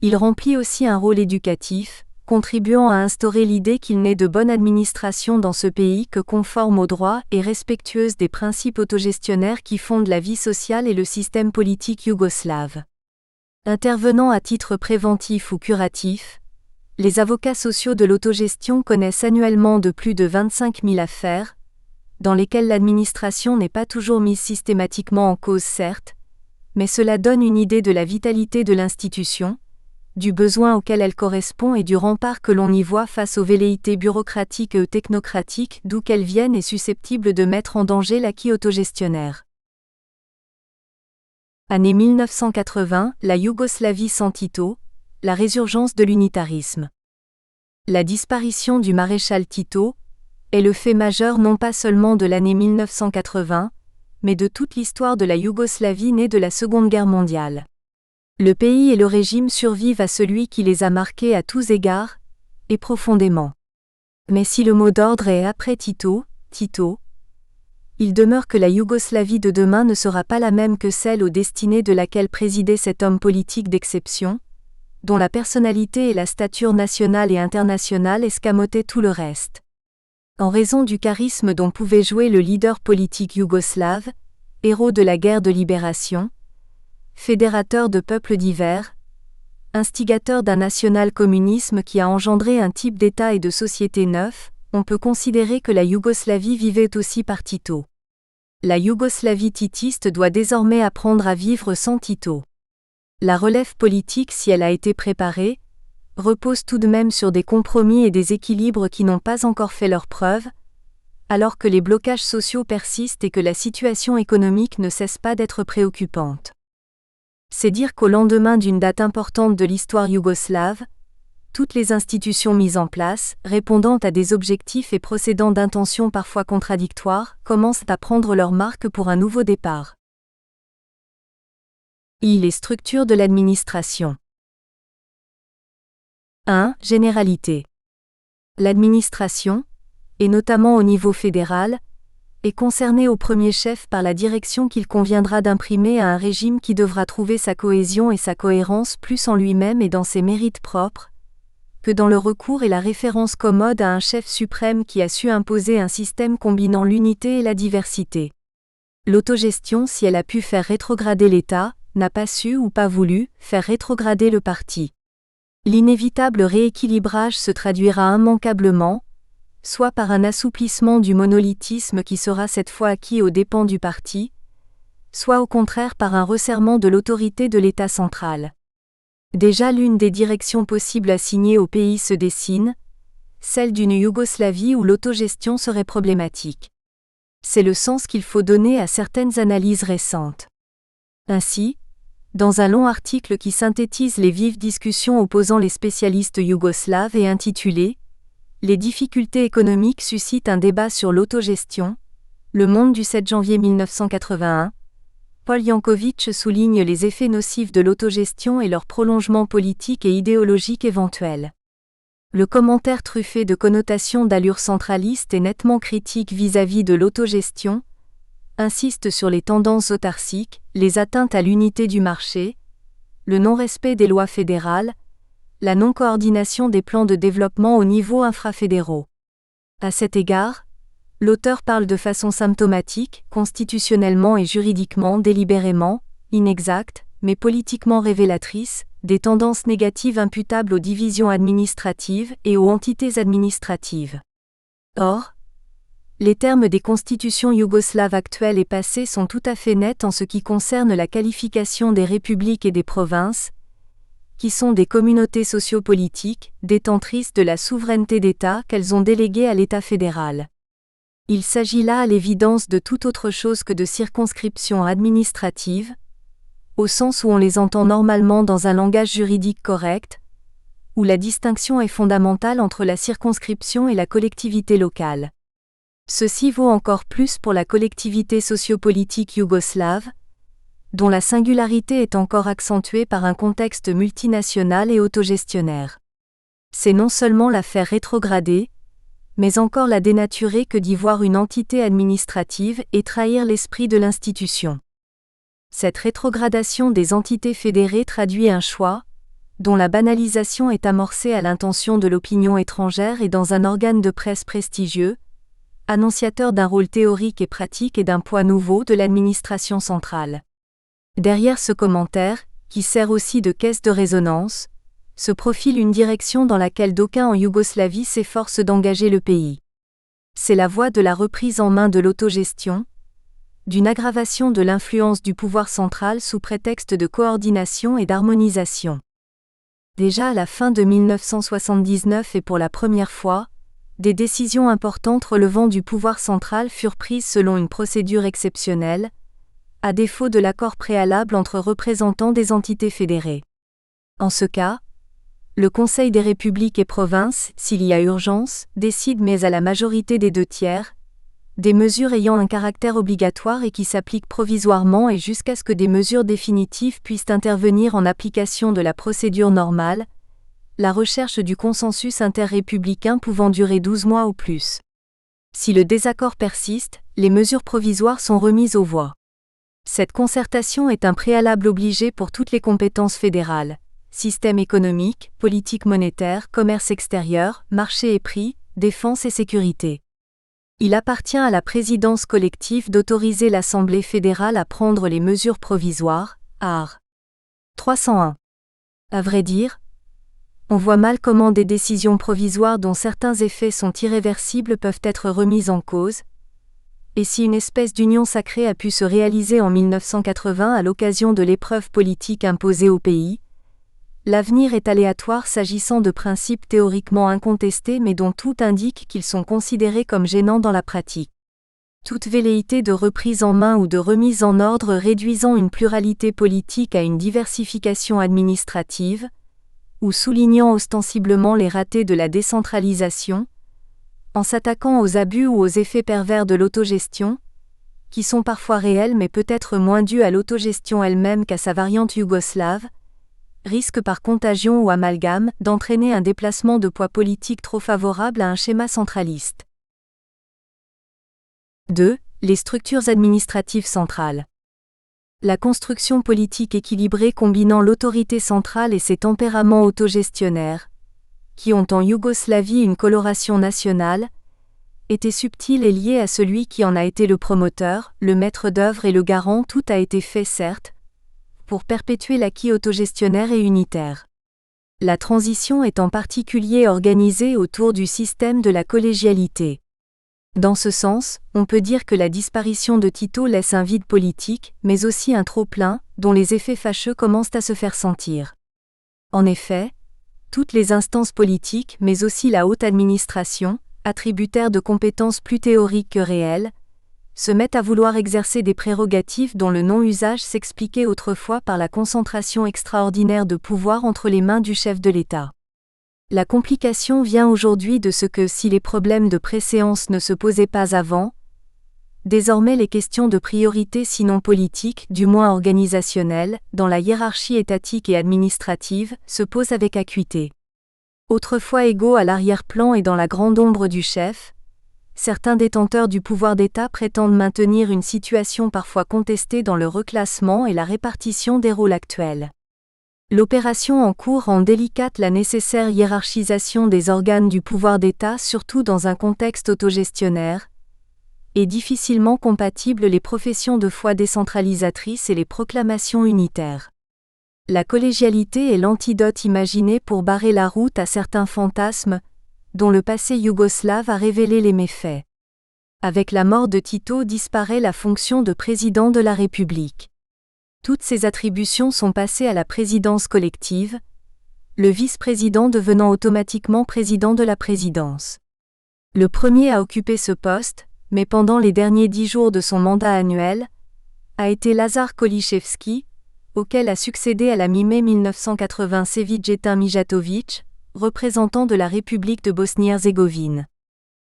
il remplit aussi un rôle éducatif, contribuant à instaurer l'idée qu'il n'est de bonne administration dans ce pays que conforme aux droits et respectueuse des principes autogestionnaires qui fondent la vie sociale et le système politique yougoslave. Intervenant à titre préventif ou curatif, les avocats sociaux de l'autogestion connaissent annuellement de plus de 25 000 affaires, dans lesquelles l'administration n'est pas toujours mise systématiquement en cause certes, mais cela donne une idée de la vitalité de l'institution, du besoin auquel elle correspond et du rempart que l'on y voit face aux velléités bureaucratiques et technocratiques d'où qu'elles viennent et susceptibles de mettre en danger l'acquis autogestionnaire. Année 1980, la Yougoslavie sans Tito, la résurgence de l'unitarisme. La disparition du maréchal Tito est le fait majeur non pas seulement de l'année 1980, mais de toute l'histoire de la Yougoslavie née de la Seconde Guerre mondiale. Le pays et le régime survivent à celui qui les a marqués à tous égards, et profondément. Mais si le mot d'ordre est après Tito, Tito, il demeure que la Yougoslavie de demain ne sera pas la même que celle aux destinées de laquelle présidait cet homme politique d'exception, dont la personnalité et la stature nationale et internationale escamotaient tout le reste. En raison du charisme dont pouvait jouer le leader politique yougoslave, héros de la guerre de libération, fédérateur de peuples divers, instigateur d'un national-communisme qui a engendré un type d'État et de société neuf, on peut considérer que la Yougoslavie vivait aussi par Tito. La Yougoslavie titiste doit désormais apprendre à vivre sans Tito. La relève politique, si elle a été préparée, repose tout de même sur des compromis et des équilibres qui n'ont pas encore fait leurs preuves, alors que les blocages sociaux persistent et que la situation économique ne cesse pas d'être préoccupante. C'est dire qu'au lendemain d'une date importante de l'histoire yougoslave, toutes les institutions mises en place, répondant à des objectifs et procédant d'intentions parfois contradictoires, commencent à prendre leur marque pour un nouveau départ. Les structures de l'administration. 1. Généralité. L'administration, et notamment au niveau fédéral, est concernée au premier chef par la direction qu'il conviendra d'imprimer à un régime qui devra trouver sa cohésion et sa cohérence plus en lui-même et dans ses mérites propres, que dans le recours et la référence commode à un chef suprême qui a su imposer un système combinant l'unité et la diversité. L'autogestion, si elle a pu faire rétrograder l'État, n'a pas su ou pas voulu faire rétrograder le parti. L'inévitable rééquilibrage se traduira immanquablement, soit par un assouplissement du monolithisme qui sera cette fois acquis aux dépens du parti, soit au contraire par un resserrement de l'autorité de l'État central. Déjà l'une des directions possibles assignées au pays se dessine, celle d'une Yougoslavie où l'autogestion serait problématique. C'est le sens qu'il faut donner à certaines analyses récentes. Ainsi, dans un long article qui synthétise les vives discussions opposant les spécialistes yougoslaves et intitulé « Les difficultés économiques suscitent un débat sur l'autogestion », Le Monde du 7 janvier 1981, Paul Yankovic souligne les effets nocifs de l'autogestion et leur prolongement politique et idéologique éventuel. Le commentaire truffé de connotations d'allure centraliste et nettement critique vis-à-vis de l'autogestion insiste sur les tendances autarciques, les atteintes à l'unité du marché, le non-respect des lois fédérales, la non-coordination des plans de développement au niveau infrafédéraux. À cet égard, l'auteur parle de façon symptomatique, constitutionnellement et juridiquement délibérément, inexacte, mais politiquement révélatrice, des tendances négatives imputables aux divisions administratives et aux entités administratives. Or, les termes des constitutions yougoslaves actuelles et passées sont tout à fait nets en ce qui concerne la qualification des républiques et des provinces, qui sont des communautés sociopolitiques, détentrices de la souveraineté d'État qu'elles ont déléguée à l'État fédéral. Il s'agit là à l'évidence de toute autre chose que de circonscriptions administratives, au sens où on les entend normalement dans un langage juridique correct, où la distinction est fondamentale entre la circonscription et la collectivité locale. Ceci vaut encore plus pour la collectivité sociopolitique yougoslave, dont la singularité est encore accentuée par un contexte multinational et autogestionnaire. C'est non seulement la faire rétrograder, mais encore la dénaturer que d'y voir une entité administrative et trahir l'esprit de l'institution. Cette rétrogradation des entités fédérées traduit un choix, dont la banalisation est amorcée à l'intention de l'opinion étrangère et dans un organe de presse prestigieux, annonciateur d'un rôle théorique et pratique et d'un poids nouveau de l'administration centrale. Derrière ce commentaire, qui sert aussi de caisse de résonance, se profile une direction dans laquelle d'aucuns en Yougoslavie s'efforcent d'engager le pays. C'est la voie de la reprise en main de l'autogestion, d'une aggravation de l'influence du pouvoir central sous prétexte de coordination et d'harmonisation. Déjà à la fin de 1979 et pour la première fois, des décisions importantes relevant du pouvoir central furent prises selon une procédure exceptionnelle, à défaut de l'accord préalable entre représentants des entités fédérées. En ce cas, le Conseil des républiques et provinces, s'il y a urgence, décide mais à la majorité des 2/3, des mesures ayant un caractère obligatoire et qui s'appliquent provisoirement et jusqu'à ce que des mesures définitives puissent intervenir en application de la procédure normale, la recherche du consensus interrépublicain pouvant durer 12 mois ou plus. Si le désaccord persiste, les mesures provisoires sont remises aux voix. Cette concertation est un préalable obligé pour toutes les compétences fédérales, système économique, politique monétaire, commerce extérieur, marché et prix, défense et sécurité. Il appartient à la présidence collective d'autoriser l'Assemblée fédérale à prendre les mesures provisoires, art. 301. À vrai dire, on voit mal comment des décisions provisoires dont certains effets sont irréversibles peuvent être remises en cause, et si une espèce d'union sacrée a pu se réaliser en 1980 à l'occasion de l'épreuve politique imposée au pays, l'avenir est aléatoire s'agissant de principes théoriquement incontestés mais dont tout indique qu'ils sont considérés comme gênants dans la pratique. Toute velléité de reprise en main ou de remise en ordre réduisant une pluralité politique à une diversification administrative, ou soulignant ostensiblement les ratés de la décentralisation, en s'attaquant aux abus ou aux effets pervers de l'autogestion, qui sont parfois réels mais peut-être moins dus à l'autogestion elle-même qu'à sa variante yougoslave, risque par contagion ou amalgame d'entraîner un déplacement de poids politique trop favorable à un schéma centraliste. 2. Les structures administratives centrales. La construction politique équilibrée combinant l'autorité centrale et ses tempéraments autogestionnaires, qui ont en Yougoslavie une coloration nationale, était subtil et lié à celui qui en a été le promoteur, le maître d'œuvre et le garant. Tout a été fait, certes, pour perpétuer l'acquis autogestionnaire et unitaire. La transition est en particulier organisée autour du système de la collégialité. Dans ce sens, on peut dire que la disparition de Tito laisse un vide politique, mais aussi un trop-plein, dont les effets fâcheux commencent à se faire sentir. En effet, toutes les instances politiques, mais aussi la haute administration, attributaires de compétences plus théoriques que réelles, se mettent à vouloir exercer des prérogatives dont le non-usage s'expliquait autrefois par la concentration extraordinaire de pouvoir entre les mains du chef de l'État. La complication vient aujourd'hui de ce que si les problèmes de préséance ne se posaient pas avant, désormais les questions de priorité sinon politiques, du moins organisationnelles, dans la hiérarchie étatique et administrative, se posent avec acuité. Autrefois égaux à l'arrière-plan et dans la grande ombre du chef, certains détenteurs du pouvoir d'État prétendent maintenir une situation parfois contestée dans le reclassement et la répartition des rôles actuels. L'opération en cours rend délicate la nécessaire hiérarchisation des organes du pouvoir d'État, surtout dans un contexte autogestionnaire, et difficilement compatible les professions de foi décentralisatrices et les proclamations unitaires. La collégialité est l'antidote imaginé pour barrer la route à certains fantasmes, dont le passé yougoslave a révélé les méfaits. Avec la mort de Tito disparaît la fonction de président de la République. Toutes ces attributions sont passées à la présidence collective, le vice-président devenant automatiquement président de la présidence. Le premier à occuper ce poste, mais pendant les derniers 10 jours de son mandat annuel, a été Lazar Koliszewski, auquel a succédé à la mi-mai 1980 Cevijetin Mijatović, représentant de la République de Bosnie-Herzégovine.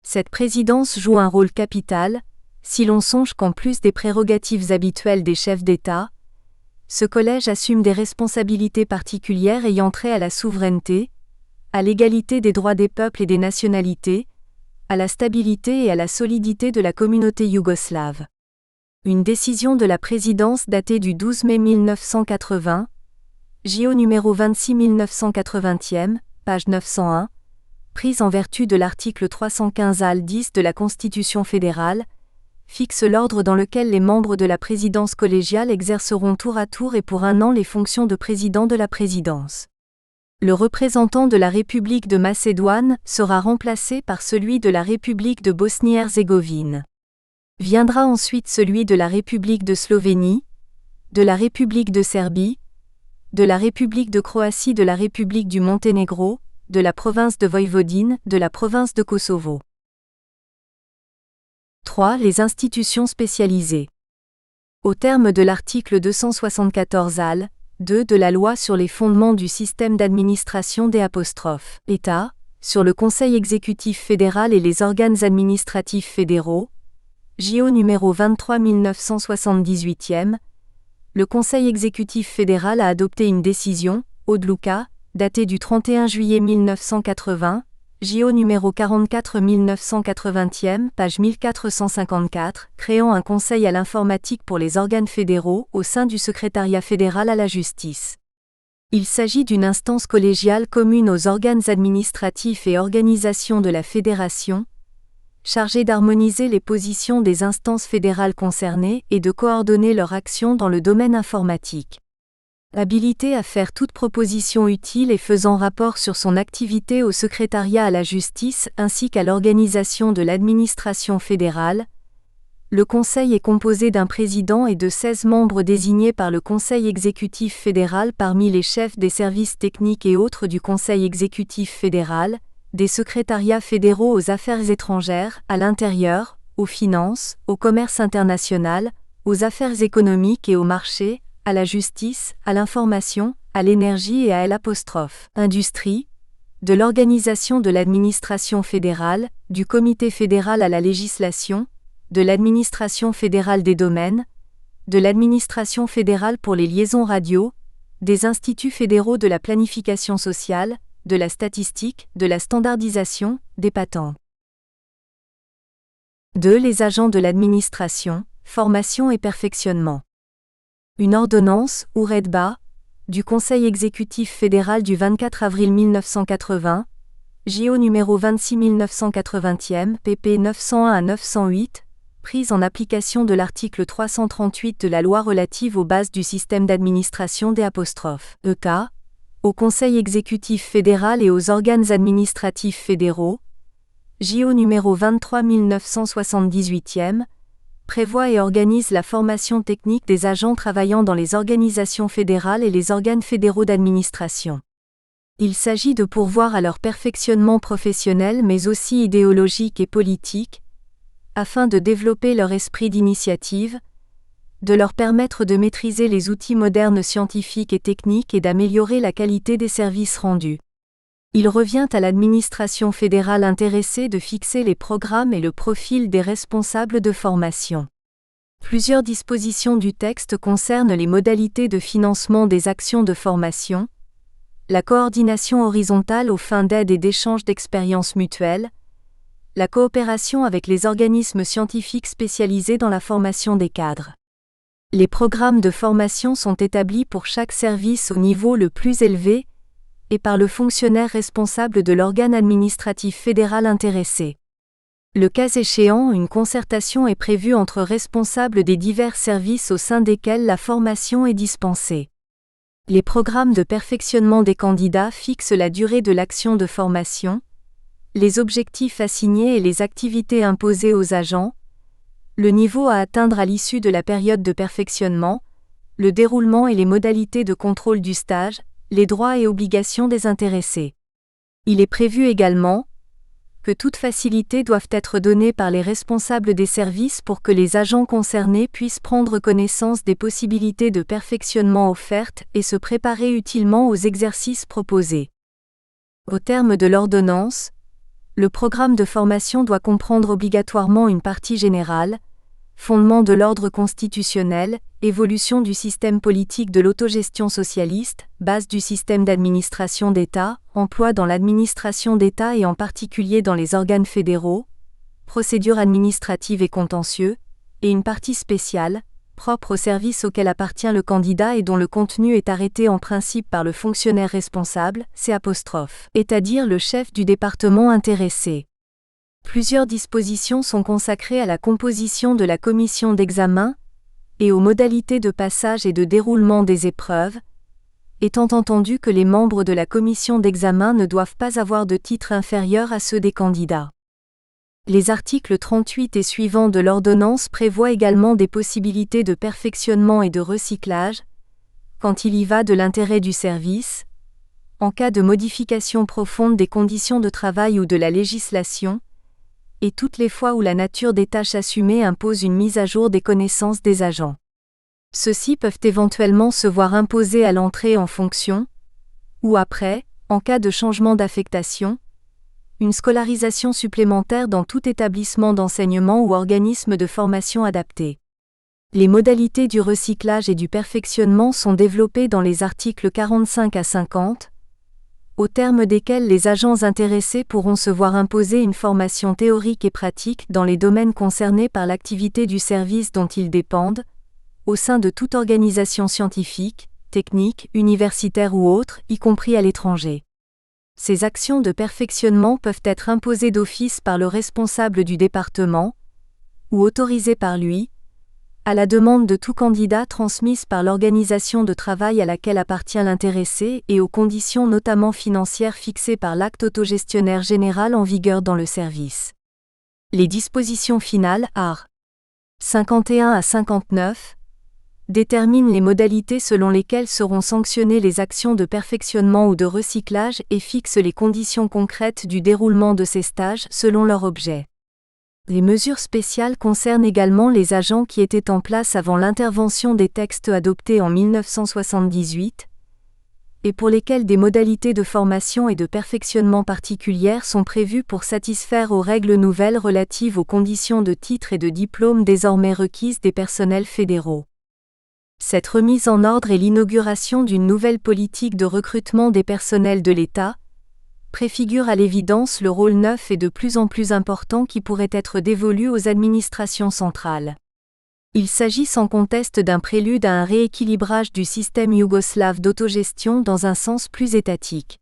Cette présidence joue un rôle capital, si l'on songe qu'en plus des prérogatives habituelles des chefs d'État, ce collège assume des responsabilités particulières ayant trait à la souveraineté, à l'égalité des droits des peuples et des nationalités, à la stabilité et à la solidité de la communauté yougoslave. Une décision de la présidence datée du 12 mai 1980, JO numéro 26 1980e, page 901, prise en vertu de l'article 315 al 10 de la Constitution fédérale, fixe l'ordre dans lequel les membres de la présidence collégiale exerceront tour à tour et pour 1 an les fonctions de président de la présidence. Le représentant de la République de Macédoine sera remplacé par celui de la République de Bosnie-Herzégovine. Viendra ensuite celui de la République de Slovénie, de la République de Serbie, de la République de Croatie, de la République du Monténégro, de la province de Voïvodine, de la province de Kosovo. 3. Les institutions spécialisées. Au terme de l'article 274 al. 2 de la loi sur les fondements du système d'administration des État, sur le Conseil exécutif fédéral et les organes administratifs fédéraux, JO numéro 23 1978e, le Conseil exécutif fédéral a adopté une décision, Odluka, datée du 31 juillet 1980, JO numéro 44 1980e, page 1454, créant un conseil à l'informatique pour les organes fédéraux au sein du secrétariat fédéral à la justice. Il s'agit d'une instance collégiale commune aux organes administratifs et organisations de la fédération, chargée d'harmoniser les positions des instances fédérales concernées et de coordonner leur action dans le domaine informatique. Habilité à faire toute proposition utile et faisant rapport sur son activité au secrétariat à la justice ainsi qu'à l'organisation de l'administration fédérale, le Conseil est composé d'un président et de 16 membres désignés par le Conseil exécutif fédéral parmi les chefs des services techniques et autres du Conseil exécutif fédéral, des secrétariats fédéraux aux affaires étrangères, à l'intérieur, aux finances, au commerce international, aux affaires économiques et au marché, à la justice, à l'information, à l'énergie et à l'industrie, de l'organisation de l'administration fédérale, du comité fédéral à la législation, de l'administration fédérale des domaines, de l'administration fédérale pour les liaisons radio, des instituts fédéraux de la planification sociale, de la statistique, de la standardisation, des patents. 2. Les agents de l'administration, formation et perfectionnement. Une ordonnance, Uredba, du Conseil exécutif fédéral du 24 avril 1980, JO numéro 26980, pp 901 à 908, prise en application de l'article 338 de la loi relative aux bases du système d'administration des EK, au Conseil exécutif fédéral et aux organes administratifs fédéraux, JO numéro 23978, prévoit et organise la formation technique des agents travaillant dans les organisations fédérales et les organes fédéraux d'administration. Il s'agit de pourvoir à leur perfectionnement professionnel mais aussi idéologique et politique, afin de développer leur esprit d'initiative, de leur permettre de maîtriser les outils modernes scientifiques et techniques et d'améliorer la qualité des services rendus. Il revient à l'administration fédérale intéressée de fixer les programmes et le profil des responsables de formation. Plusieurs dispositions du texte concernent les modalités de financement des actions de formation, la coordination horizontale aux fins d'aide et d'échange d'expériences mutuelles, la coopération avec les organismes scientifiques spécialisés dans la formation des cadres. Les programmes de formation sont établis pour chaque service au niveau le plus élevé et par le fonctionnaire responsable de l'organe administratif fédéral intéressé. Le cas échéant, une concertation est prévue entre responsables des divers services au sein desquels la formation est dispensée. Les programmes de perfectionnement des candidats fixent la durée de l'action de formation, les objectifs assignés et les activités imposées aux agents, le niveau à atteindre à l'issue de la période de perfectionnement, le déroulement et les modalités de contrôle du stage, les droits et obligations des intéressés. Il est prévu également que toutes facilités doivent être données par les responsables des services pour que les agents concernés puissent prendre connaissance des possibilités de perfectionnement offertes et se préparer utilement aux exercices proposés. Au terme de l'ordonnance, le programme de formation doit comprendre obligatoirement une partie générale, fondement de l'ordre constitutionnel, évolution du système politique de l'autogestion socialiste, base du système d'administration d'État, emploi dans l'administration d'État et en particulier dans les organes fédéraux, procédures administratives et contentieux, et une partie spéciale, propre au service auquel appartient le candidat et dont le contenu est arrêté en principe par le fonctionnaire responsable, c'est-à-dire le chef du département intéressé. Plusieurs dispositions sont consacrées à la composition de la commission d'examen et aux modalités de passage et de déroulement des épreuves, étant entendu que les membres de la commission d'examen ne doivent pas avoir de titre inférieur à ceux des candidats. Les articles 38 et suivants de l'ordonnance prévoient également des possibilités de perfectionnement et de recyclage, quand il y va de l'intérêt du service, en cas de modification profonde des conditions de travail ou de la législation, et toutes les fois où la nature des tâches assumées impose une mise à jour des connaissances des agents. Ceux-ci peuvent éventuellement se voir imposer à l'entrée en fonction, ou après, en cas de changement d'affectation, une scolarisation supplémentaire dans tout établissement d'enseignement ou organisme de formation adapté. Les modalités du recyclage et du perfectionnement sont développées dans les articles 45 à 50, au terme desquels les agents intéressés pourront se voir imposer une formation théorique et pratique dans les domaines concernés par l'activité du service dont ils dépendent, au sein de toute organisation scientifique, technique, universitaire ou autre, y compris à l'étranger. Ces actions de perfectionnement peuvent être imposées d'office par le responsable du département, ou autorisées par lui, à la demande de tout candidat transmise par l'organisation de travail à laquelle appartient l'intéressé et aux conditions notamment financières fixées par l'acte autogestionnaire général en vigueur dans le service. Les dispositions finales, art. 51 à 59, déterminent les modalités selon lesquelles seront sanctionnées les actions de perfectionnement ou de recyclage et fixent les conditions concrètes du déroulement de ces stages selon leur objet. Les mesures spéciales concernent également les agents qui étaient en place avant l'intervention des textes adoptés en 1978, et pour lesquels des modalités de formation et de perfectionnement particulières sont prévues pour satisfaire aux règles nouvelles relatives aux conditions de titre et de diplôme désormais requises des personnels fédéraux. Cette remise en ordre est l'inauguration d'une nouvelle politique de recrutement des personnels de l'État, préfigure à l'évidence le rôle neuf et de plus en plus important qui pourrait être dévolu aux administrations centrales. Il s'agit sans conteste d'un prélude à un rééquilibrage du système yougoslave d'autogestion dans un sens plus étatique.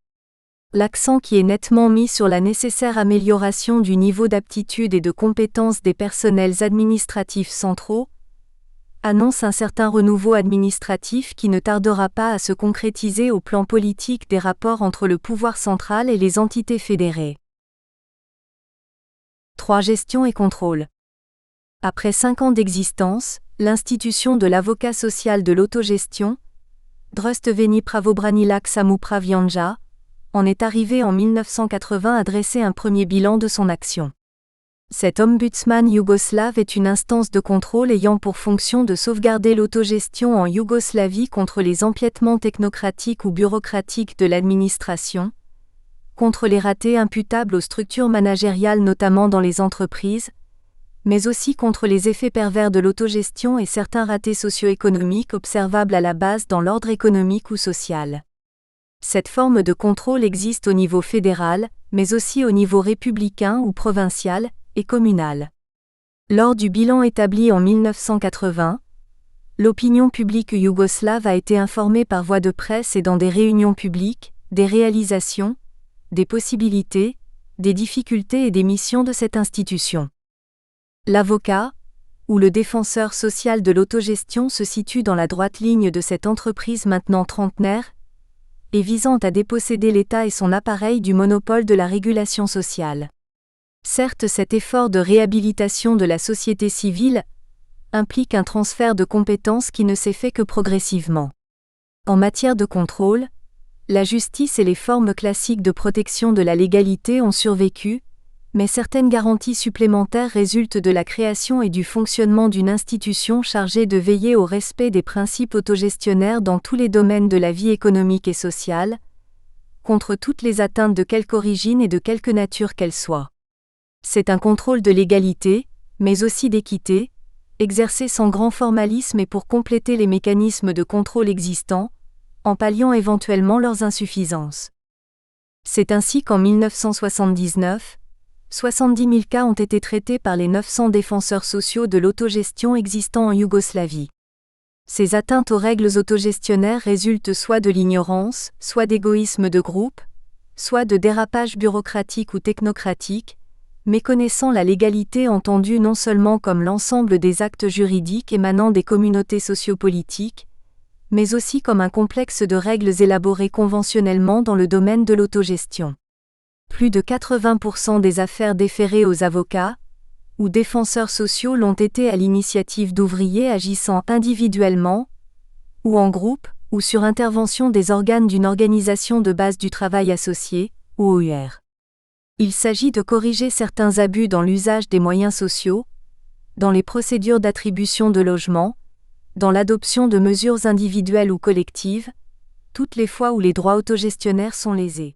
L'accent qui est nettement mis sur la nécessaire amélioration du niveau d'aptitude et de compétence des personnels administratifs centraux, annonce un certain renouveau administratif qui ne tardera pas à se concrétiser au plan politique des rapports entre le pouvoir central et les entités fédérées. 3. Gestion et contrôle. Après 5 ans d'existence, l'institution de l'avocat social de l'autogestion, Drustveni Pravobranilak Samupravyanja, en est arrivée en 1980 à dresser un premier bilan de son action. Cet ombudsman yougoslave est une instance de contrôle ayant pour fonction de sauvegarder l'autogestion en Yougoslavie contre les empiètements technocratiques ou bureaucratiques de l'administration, contre les ratés imputables aux structures managériales notamment dans les entreprises, mais aussi contre les effets pervers de l'autogestion et certains ratés socio-économiques observables à la base dans l'ordre économique ou social. Cette forme de contrôle existe au niveau fédéral, mais aussi au niveau républicain ou provincial, et communal. Lors du bilan établi en 1980, l'opinion publique yougoslave a été informée par voie de presse et dans des réunions publiques, des réalisations, des possibilités, des difficultés et des missions de cette institution. L'avocat, ou le défenseur social de l'autogestion se situe dans la droite ligne de cette entreprise maintenant trentenaire, et visant à déposséder l'État et son appareil du monopole de la régulation sociale. Certes, cet effort de réhabilitation de la société civile implique un transfert de compétences qui ne s'est fait que progressivement. En matière de contrôle, la justice et les formes classiques de protection de la légalité ont survécu, mais certaines garanties supplémentaires résultent de la création et du fonctionnement d'une institution chargée de veiller au respect des principes autogestionnaires dans tous les domaines de la vie économique et sociale, contre toutes les atteintes de quelque origine et de quelque nature qu'elles soient. C'est un contrôle de légalité, mais aussi d'équité, exercé sans grand formalisme et pour compléter les mécanismes de contrôle existants, en palliant éventuellement leurs insuffisances. C'est ainsi qu'en 1979, 70 000 cas ont été traités par les 900 défenseurs sociaux de l'autogestion existant en Yougoslavie. Ces atteintes aux règles autogestionnaires résultent soit de l'ignorance, soit d'égoïsme de groupe, soit de dérapage bureaucratique ou technocratique, méconnaissant la légalité entendue non seulement comme l'ensemble des actes juridiques émanant des communautés sociopolitiques, mais aussi comme un complexe de règles élaborées conventionnellement dans le domaine de l'autogestion. Plus de 80% des affaires déférées aux avocats ou défenseurs sociaux l'ont été à l'initiative d'ouvriers agissant individuellement, ou en groupe, ou sur intervention des organes d'une organisation de base du travail associé, ou OUR. Il s'agit de corriger certains abus dans l'usage des moyens sociaux, dans les procédures d'attribution de logements, dans l'adoption de mesures individuelles ou collectives, toutes les fois où les droits autogestionnaires sont lésés.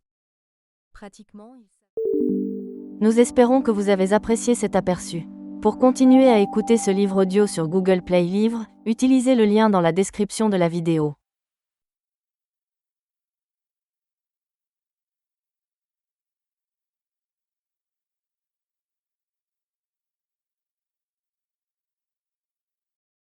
Nous espérons que vous avez apprécié cet aperçu. Pour continuer à écouter ce livre audio sur Google Play Livres, utilisez le lien dans la description de la vidéo.